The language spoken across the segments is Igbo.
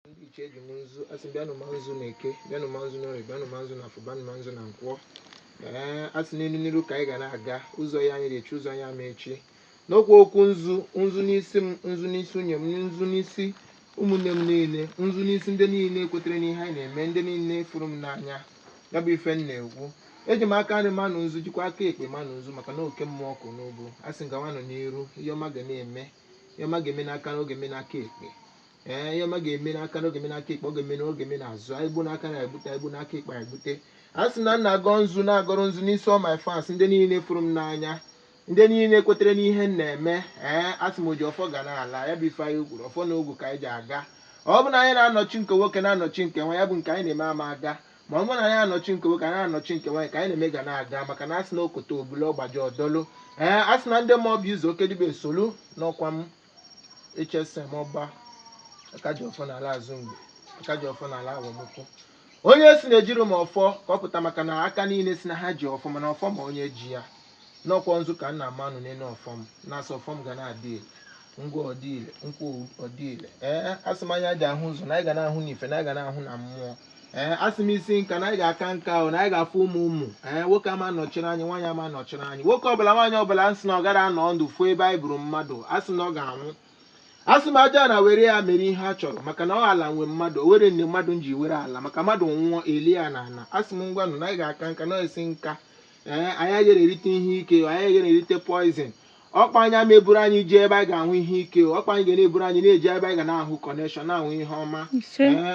Ndị ichie eji m nzu asị bịanụ ma nzu na eke, bịanụ ma nzu na orie, bịanụ ma nzu na afọ, bịanụ ma nzu na nkwọ. Asị n'iru ka anyị ga na-aga ụzọ ya anyị ga-echi ụzọ ya ma echi. N'okwu okwu nzu n'isi m, nzu n'isi nwunye m, nzu n'isi ụmụnne m niile, nzu n'isi ndị niile kwetere n'ihe anyị na-eme, ndị niile fụrụ m n'anya. Ya bụ ife m na-ekwu. Eji m aka nri manụ nzu, jikwa aka ekpe manụ nzu, maka na oke mmụọ ọkụ n'ubu. Asị gawanụ n'iru, ihe ọma ga na-eme, ihe ọma ga-eme n'aka n'oge eme n'aka ekpe. Ihe ọma ga-eme n'aka n'oge eme n'aka ekpe, oge eme n'oge eme n'azụ. Anyị gbu n'aka na-egbute, anyị gbu n'aka ekpe egbute. A sị na nna agọ nzu na-agọrọ nzu n'isi all my fans, ndị niile fụrụ m n'anya, ndị niile kwetere n'ihe m na-eme. Asị m oji ọfọ ga n'ala, ya bụ ife anyị kwuru, ọfọ na ogwu ka anyị ji aga. Ọ bụ na anyị na-anọchi nke nwoke na-anọchi nke nwa, ya bụ nke anyị na-eme ama aga. Ma ọ bụrụ na anyị anọchi nke nwoke, anyị na-anọchi nke nwaanyị, ka anyị na-eme ga na-aga, maka na asị na okoto obula ọgbaji ọdọlụ. Asị na ndị mmụọ bụ izu oke dịbe esolu n'ọkwa m HSM ọba aka ji ọfọ n'ala azụ mgbe, aka ji ọfọ n'ala awọmụkwụ. Onye si na-ejiri m ọfọ ka ọ pụta, maka na aka niile si na ha ji ọfọ, mana ọfọ ma onye ji ya. N'ọkwa nzu ka nna amanụ n'elu ọfọ m, na-asị ọfọ m ga na-adị ile, ngwa ọdịile, nkwụ ọdịile. Asị m anya ji ahụ ụzọ, na anyị ga na-ahụ n'ife, na anyị ga na-ahụ na mmụọ. Asị m isi nka, na anyị ga-aka nka ahụ, na anyị ga-afụ ụmụ nwoke ama nọchiri anyị, nwaanyị ama nọchiri anyị. Nwoke ọbụla nwaanyị ọbụla nsị na ọ gara anọ ndụ fuo ebe anyị buru mmadụ, asị na ọ ga-anwụ. Asị m aja na were ya mere ihe a chọrọ, maka na ọ ala nwe mmadụ, o were nne mmadụ ji were ala, maka mmadụ nwụọ eli ya na ana. Asị m ngwanụ na anyị ga-aka nka, na esi nka. Anyị agaghị erite ihe ike, anyị agaghị erite poizin. Ọkpa anya meburu anyị ji ebe anyị ga-ahụ ihe ike, ọkpa anyị ga na-eburu anyị na-eji ebe anyị ga na-ahụ kọneshọn, na-ahụ ihe ọma.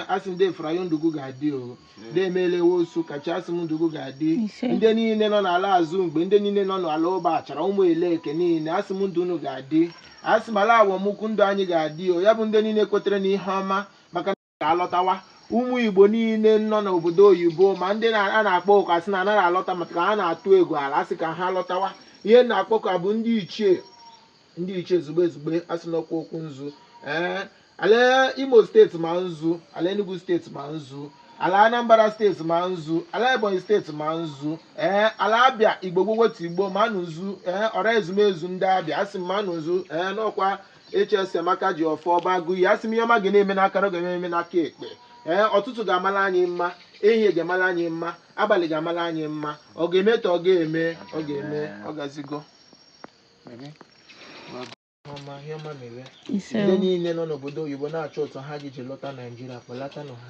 Asị m defra ya ndugu ga-adị o, de emelewe osu kacha, asị m ndugu ga-adị. Ndị niile nọ n'ala azụ mgbe, ndị niile nọ n'ala ụba achara, ụmụ eleke niile, asị m ndụ unu ga-adị. Asị m ala awọmụkwụ ndụ anyị ga-adị o, ya bụ ndị niile kwetere n'ihe ọma, maka na ga-alọtawa. Ụmụ Igbo niile nọ n'obodo oyibo, ma ndị a na-akpọ ụka asị na anaghị alọta, maka ha na-atụ egwu ala, asị ka ha lọtawa. Ihe na-akpọ ka bụ ndị ichie ezugbo ezugbo. Asị n'okwu okwu nzu. Ala Imo steeti ma nzu, ala Enugu steeti ma nzu, ala Anambra steeti ma nzu, ala Ebonyi steeti ma nzu, ala Abịa Igbo gbogotu Igbo ma nzu, ọra ezumezu ndị Abịa, asị m ma nzu. N'ọkwa HSM aka ji ọfọ ọba agụ iyi, asị m ihe ọma ga na-eme n'aka n'oge eme n'aka ekpe. Ọtụtụ ga-amala anyị mma, ehihie ga-amala anyị mma, abalị ga-amala anyị mma. Ọ ga-eme ka ọ ga-eme, ọ ga-eme, ọ gazigo. Ndị niile nọ n'obodo oyibo na-achọ ụtọ ha ji lọta Naijiria, kpọlatanụ ha.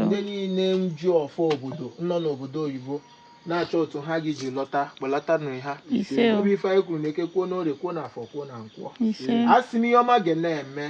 Ndị niile nju ọfọ obodo nọ n'obodo oyibo na-achọ ụtọ ha ji lọta, kpọlatanụ ha. Ebe ife anyị kwuru na eke kwuo n'orie, kwuo n'afọ, kwuo na nkwọ. Asị m ihe ọma ga na-eme.